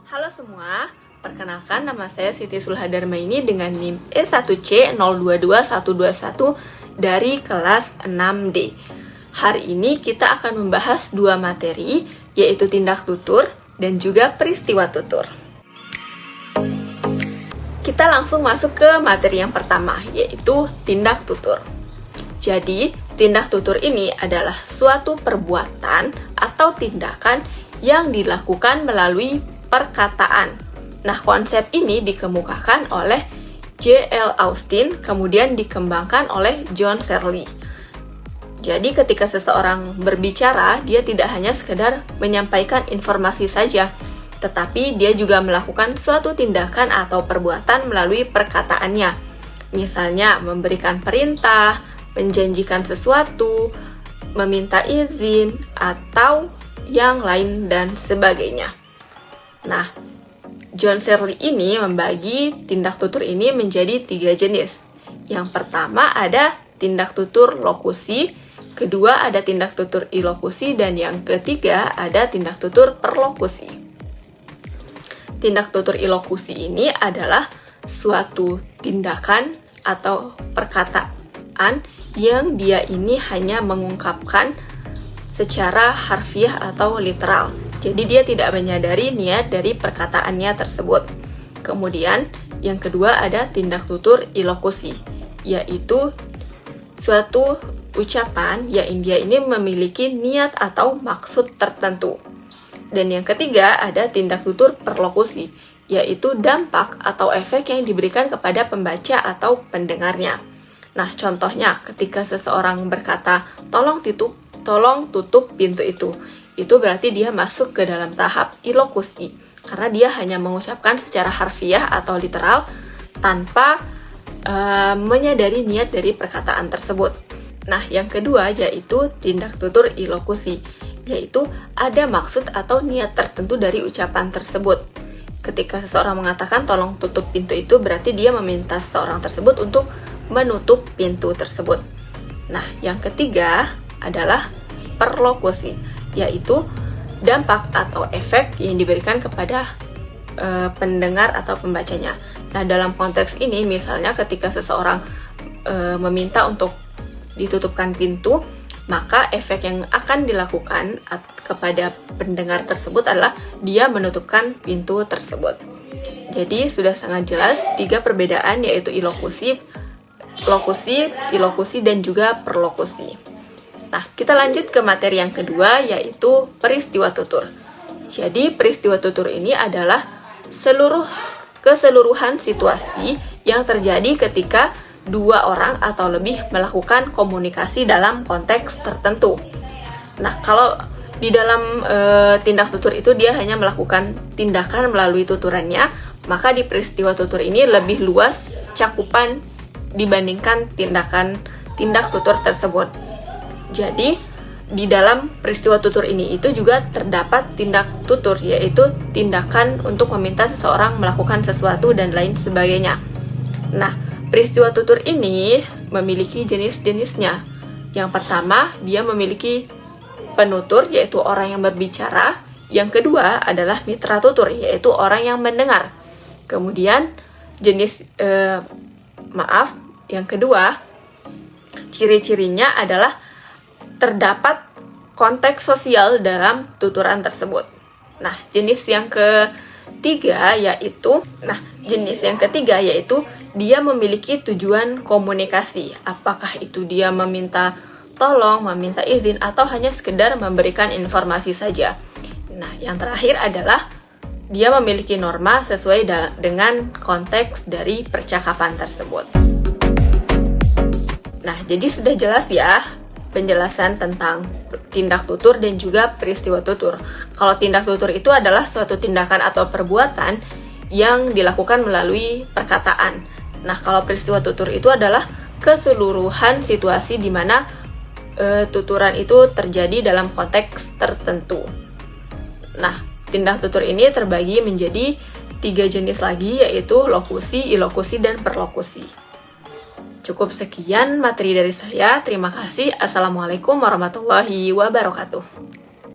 Halo semua, perkenalkan nama saya Siti Sulhadarmaini dengan NIM E1C022121 dari kelas 6D. Hari ini kita akan membahas dua materi, yaitu tindak tutur dan juga peristiwa tutur. Kita langsung masuk ke materi yang pertama, yaitu tindak tutur. Jadi, tindak tutur ini adalah suatu perbuatan atau tindakan yang dilakukan melalui perkataan. Nah, konsep ini dikemukakan oleh J.L. Austin, kemudian dikembangkan oleh John Searle. Jadi, ketika seseorang berbicara, dia tidak hanya sekedar menyampaikan informasi saja, tetapi dia juga melakukan suatu tindakan atau perbuatan melalui perkataannya. Misalnya, memberikan perintah, menjanjikan sesuatu, meminta izin, atau yang lain dan sebagainya. Nah, John Searle ini membagi tindak tutur ini menjadi 3 jenis. Yang pertama ada tindak tutur lokusi, kedua ada tindak tutur ilokusi, dan yang ketiga ada tindak tutur perlokusi. Tindak tutur ilokusi ini adalah suatu tindakan atau perkataan yang dia ini hanya mengungkapkan secara harfiah atau literal. Jadi dia tidak menyadari niat dari perkataannya tersebut. Kemudian yang kedua ada tindak tutur ilokusi, yaitu suatu ucapan yang dia ini memiliki niat atau maksud tertentu. Dan yang ketiga ada tindak tutur perlokusi, yaitu dampak atau efek yang diberikan kepada pembaca atau pendengarnya. Nah, contohnya ketika seseorang berkata, tolong tutup pintu itu berarti dia masuk ke dalam tahap ilokusi, karena dia hanya mengucapkan secara harfiah atau literal tanpa menyadari niat dari perkataan tersebut. Nah, yang kedua yaitu tindak tutur ilokusi, yaitu ada maksud atau niat tertentu dari ucapan tersebut. Ketika seseorang mengatakan tolong tutup pintu itu, berarti dia meminta seseorang tersebut untuk menutup pintu tersebut. Nah, yang ketiga adalah perlokusi, yaitu dampak atau efek yang diberikan kepada pendengar atau pembacanya. Nah, dalam konteks ini misalnya ketika seseorang meminta untuk ditutupkan pintu, maka efek yang akan dilakukan kepada pendengar tersebut adalah dia menutupkan pintu tersebut. Jadi sudah sangat jelas 3 perbedaan, yaitu ilokusi, lokusi, ilokusi, dan juga perlokusi. Nah, kita lanjut ke materi yang kedua, yaitu peristiwa tutur. Jadi, peristiwa tutur ini adalah keseluruhan situasi yang terjadi ketika 2 orang atau lebih melakukan komunikasi dalam konteks tertentu. Nah, kalau di dalam tindak tutur itu dia hanya melakukan tindakan melalui tuturannya, maka di peristiwa tutur ini lebih luas cakupan dibandingkan tindak tutur tersebut. Jadi, di dalam peristiwa tutur ini itu juga terdapat tindak tutur, yaitu tindakan untuk meminta seseorang melakukan sesuatu dan lain sebagainya. Nah, peristiwa tutur ini memiliki jenis-jenisnya. Yang pertama, dia memiliki penutur, yaitu orang yang berbicara. Yang kedua adalah mitra tutur, yaitu orang yang mendengar. Kemudian, yang kedua, ciri-cirinya adalah terdapat konteks sosial dalam tuturan tersebut. Nah, jenis yang ketiga yaitu dia memiliki tujuan komunikasi. Apakah itu dia meminta tolong, meminta izin, atau hanya sekedar memberikan informasi saja. Nah, yang terakhir adalah dia memiliki norma sesuai dengan konteks dari percakapan tersebut. Nah, jadi sudah jelas ya penjelasan tentang tindak tutur dan juga peristiwa tutur. Kalau tindak tutur itu adalah suatu tindakan atau perbuatan yang dilakukan melalui perkataan. Nah, kalau peristiwa tutur itu adalah keseluruhan situasi di mana tuturan itu terjadi dalam konteks tertentu. Nah, tindak tutur ini terbagi menjadi 3 jenis lagi, yaitu lokusi, ilokusi, dan perlokusi. Cukup sekian materi dari saya. Terima kasih. Assalamualaikum warahmatullahi wabarakatuh.